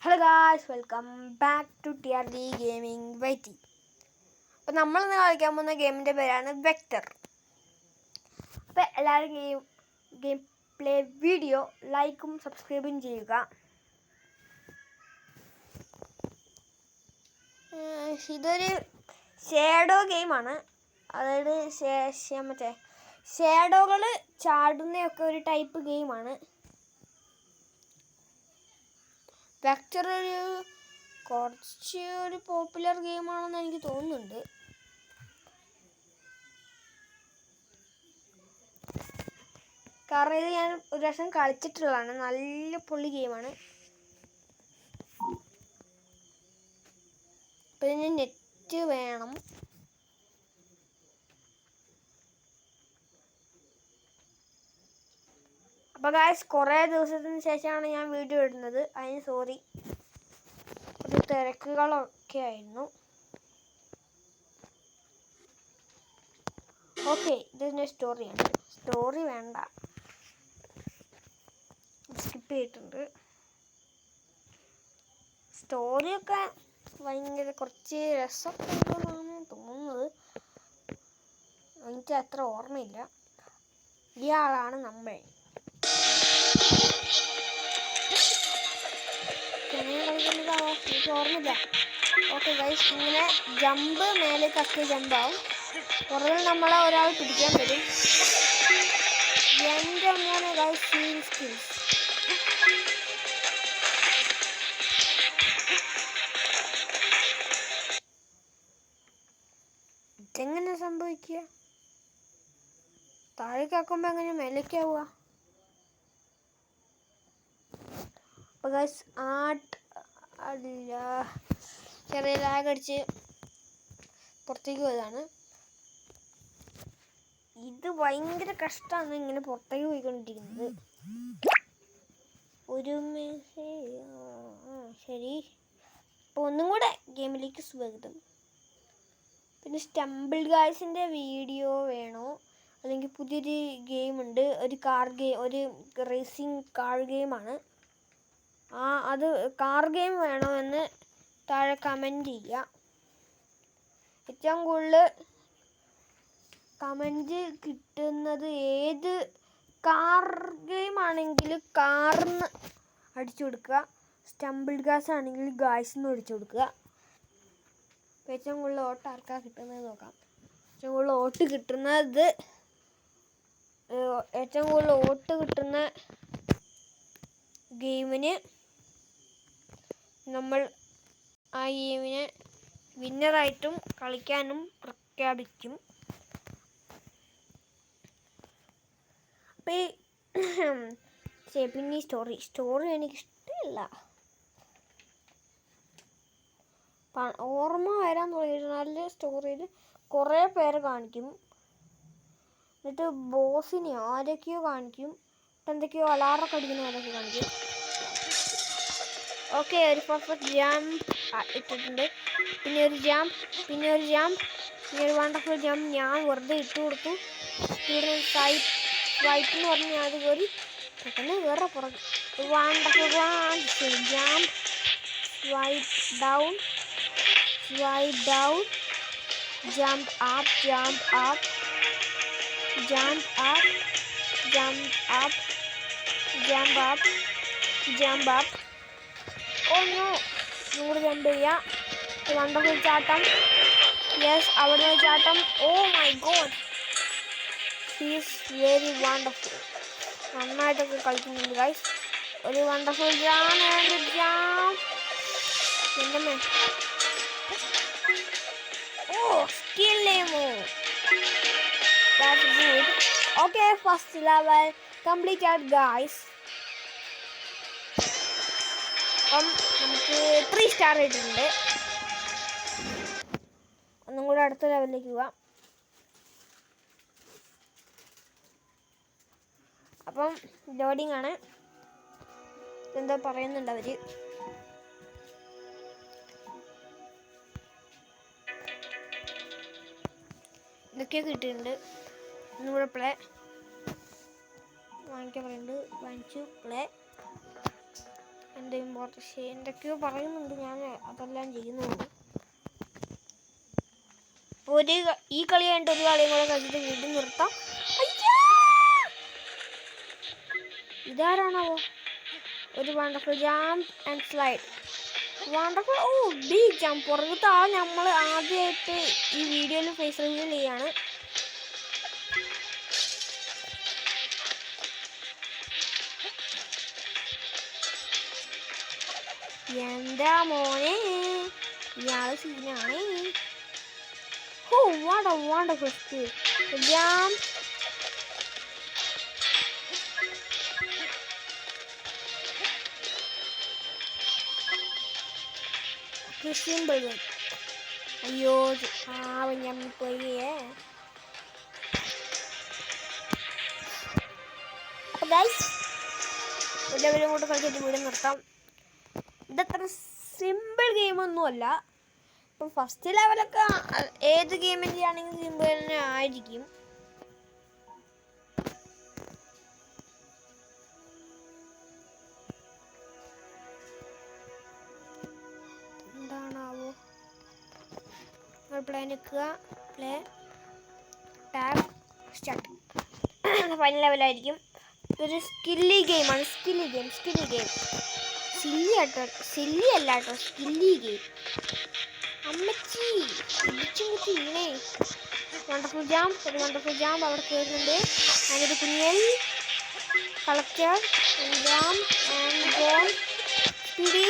Hello guys, welcome back to TRD gaming വൈറ്റി. അപ്പോൾ നമ്മളിന്ന് കളിക്കാൻ പോകുന്ന ഗെയിമിൻ്റെ പേരാണ് വെക്ടർ. അപ്പോൾ എല്ലാവരും ഗെയിം പ്ലേ വീഡിയോ ലൈക്കും സബ്സ്ക്രൈബും ചെയ്യുക. ഇതൊരു ഷേഡോ ഗെയിമാണ്. അതായത് മറ്റേ ഷേഡോകൾ ചാടുന്നയൊക്കെ ഒരു ടൈപ്പ് ഗെയിമാണ്. വെക്ടർ കുറച്ച് പോപ്പുലർ ഗെയിമാണെന്ന് എനിക്ക് തോന്നുന്നുണ്ട്. കാരണം ഇത് ഞാൻ ഒരു പ്രാവശ്യം കളിച്ചിട്ടുള്ളതാണ്. നല്ല പൊളി ഗെയിമാണ്. അപ്പം ഇതിന് നെറ്റ് വേണം. അപ്പോൾ ഗായ്സ്, കുറേ ദിവസത്തിന് ശേഷമാണ് ഞാൻ വീഡിയോ ഇടുന്നത്. അതിന് സോറി. ഒരു തിരക്കുകളൊക്കെ ആയിരുന്നു. ഓക്കെ, ഇതിൻ്റെ സ്റ്റോറിയാണ്. സ്റ്റോറി വേണ്ട, സ്കിപ്പ് ചെയ്തിട്ടുണ്ട്. സ്റ്റോറിയൊക്കെ ഭയങ്കര കുറച്ച് രസമൊക്കെ ഉണ്ടെന്നാണ് തോന്നുന്നത്. എനിക്ക് അത്ര ഓർമ്മയില്ല. ഇയാളാണ് നമ്മൾ. എനിക്ക് ഓർമ്മയില്ല. ഓക്കെ ഗൈസ്, ഇങ്ങനെ ജമ്പ് മേലേക്കൊക്കെ ജമ്പാവും. പുറകിൽ നമ്മളെ ഒരാൾ പിടിക്കാൻ വരും. എൻ്റെ മോനെ ഗൈസ്, സ്കിൽസ് ഇതെങ്ങനെ സംഭവിക്കുക? താഴേക്കാക്കുമ്പോൾ എങ്ങനെ മേലേക്കാവുക? അപ്പോൾ ഗൈസ്, ചെറിയ ലാഗ് അടിച്ച് പുറത്തേക്ക് പോയതാണ്. ഇത് ഭയങ്കര കഷ്ടമാണ് ഇങ്ങനെ പുറത്തേക്ക് പോയിക്കൊണ്ടിരിക്കുന്നത്. ശരി, അപ്പോൾ ഒന്നും കൂടെ ഗെയിമിലേക്ക് സ്വാഗതം. പിന്നെ സ്റ്റംബിൾ ഗായ്സിൻ്റെ വീഡിയോ വേണോ? അല്ലെങ്കിൽ പുതിയൊരു ഗെയിമുണ്ട്, ഒരു കാർ ഗെയിം, ഒരു റേസിംഗ് കാർ ഗെയിമാണ്. അത് കാർ ഗെയിം വേണോ എന്ന് താഴെ കമൻറ്റ് ചെയ്യുക. ഏറ്റവും കൂടുതൽ കമൻറ്റ് കിട്ടുന്നത് ഏത് കാർ ഗെയിം ആണെങ്കിൽ കാറിന്ന് അടിച്ചു കൊടുക്കുക, സ്റ്റംബിൾ ഗാസ് ആണെങ്കിൽ ഗായ്സിന്ന് അടിച്ചു കൊടുക്കുക. ഏറ്റവും കൂടുതൽ വോട്ട് ആർക്കാണ് കിട്ടുന്നത് നോക്കാം. ഏറ്റവും കൂടുതൽ വോട്ട് കിട്ടുന്ന ഗെയിമിന് നമ്മൾ ആ ഗെയിമിനെ വിന്നറായിട്ടും കളിക്കാനും പ്രഖ്യാപിക്കും. പിന്നെ സ്റ്റോറി എനിക്കിഷ്ടമില്ല. ഓർമ്മ വരാൻ തുടങ്ങിയിട്ട് നല്ല സ്റ്റോറിയിൽ കുറേ പേരെ കാണിക്കും. എന്നിട്ട് ബോസിനെ ആരൊക്കെയോ കാണിക്കും. എന്തൊക്കെയോ അലാറൊക്കെ അടിക്കുന്ന പോലൊക്കെ കാണിക്കും. ഓക്കെ, ഒരു പെർഫെക്റ്റ് ജാമ്പ് ഇട്ടിട്ടുണ്ട്. പിന്നെ ഒരു വണ്ടർഫുൾ ജാമ്പ് ഞാൻ വെറുതെ ഇട്ട് കൊടുത്തു. ഇവിടെ സ്വൈപ്പ് എന്ന് പറഞ്ഞ് ഞാൻ അത് കയറി പെട്ടെന്ന് വേറെ പുറകെ wonderful jump, swipe down, jump up, jump up. No, നൂറ് ജമ്പ് ചെയ്യുക. വണ്ടർഫുൾ ചാട്ടം. യെസ്, അവിടെ ചാട്ടം. Oh my god, he's very wonderful. നന്നായിട്ടൊക്കെ കളിക്കുന്നുണ്ട് ഗൈസ്. ഒരു വണ്ടർഫുൾ ജാമ്പ്. എന്തമ്മേ, ഓ സ്കിൽ ലെമോ, that's good. Okay, first level completed guys. അപ്പം നമുക്ക് 3 സ്റ്റാർ ഇട്ടിട്ടുണ്ട്. ഒന്നും കൂടെ അടുത്ത ലെവലിലേക്ക് പോവാം. അപ്പം ലോഡിങ് ആണ്. എന്താ പറയുന്നുണ്ട് അവർ. ഇതൊക്കെ കിട്ടിയിട്ടുണ്ട്. ഒന്നും കൂടെ പ്ലേ വാങ്ങിക്കാൻ പറയുന്നുണ്ട്. വാങ്ങിച്ചു പ്ലേ. പക്ഷേ എന്തൊക്കെയോ പറയുന്നുണ്ട്, ഞാൻ അതെല്ലാം ചെയ്യുന്നുണ്ട്. ഈ കളി കഴിഞ്ഞിട്ട് ഒരു കളിയും കൂടെ കളിച്ചിട്ട് വീണ്ടും നിർത്താം. ഇതാരാണാവോ? ഒരു wonderful jump and slide. Wonderful. Oh, big jump. പുറകത്തെ ആൾ നമ്മൾ ആദ്യമായിട്ട് ഈ വീഡിയോയിൽ ഫേസ് റിവീൽ ചെയ്യാണ്. എന്താ മോനെ, ഇയാള് സീനാണേ. Oh, what a wonderful skill. Jump. Simple. അയ്യോ, പാവം ഞമ്മിപ്പോയേ. അപ്പൊ ഗൈസ്, ഒരു ലെവലും കൂടെ കളിച്ചിട്ട് വീട് നിർത്താം. ഇതത്ര സിമ്പിൾ ഗെയിമൊന്നുമല്ല. ഇപ്പം ഫസ്റ്റ് ലെവലൊക്കെ ഏത് ഗെയിമിൻ്റെ ആണെങ്കിലും സിമ്പിൾ തന്നെ ആയിരിക്കും. എന്താണാവോ? പ്ലേ നിൽക്കുക, പ്ലേ ടാബ് സ്റ്റാർട്ട്. ഫൈനൽ ലെവലായിരിക്കും. ഇതൊരു സ്കില്ലി ഗെയിമാണ്. സ്കില്ലി ഗെയിം. സില്ലി അല്ല കേട്ടോ, സ്കില്ലി ഗെയിം. അമ്മച്ചി ഇങ്ങനെ വണ്ടർഫുൾ ജാമ്പ്. ഒരു വണ്ടർഫുൾ ജാമ്പ് അവിടെ കയറുന്നുണ്ട്. അതിനൊരു കുഞ്ഞൽ collector jump and goal speedy.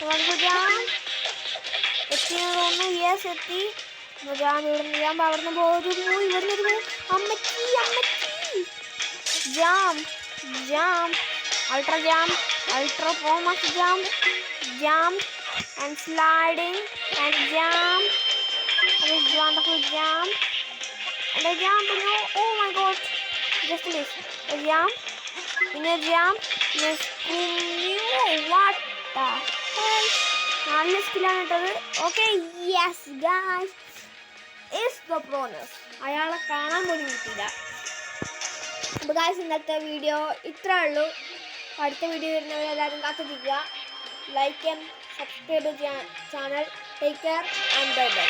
Wonderful jump എത്തിയെന്ന് തോന്നുന്നു. യെസ്, എത്തി. ജാമ്പ് അവിടുന്ന് പോരുന്നു. ഇവിടുന്ന് അമ്മച്ചി jump ultra jump, ultra famous jump and sliding and jump. That is wonderful jump. And I jump, oh my god, just miss. A jump, in a jump, yes, what the hell. നല്ല സ്കില്ലാണ് കേട്ടത്. Okay, yes guys, is the പ്രോനസ്. അയാളെ കാണാൻ പോലും കിട്ടിയില്ല. അപ്പോൾ guys, ഇന്നത്തെ വീഡിയോ ഇത്രേ ഉള്ളൂ. അടുത്ത വീഡിയോ വരുന്നവരെല്ലാവരും കാത്തിരിക്കുക. Like and subscribe to the channel. Take care and bye bye.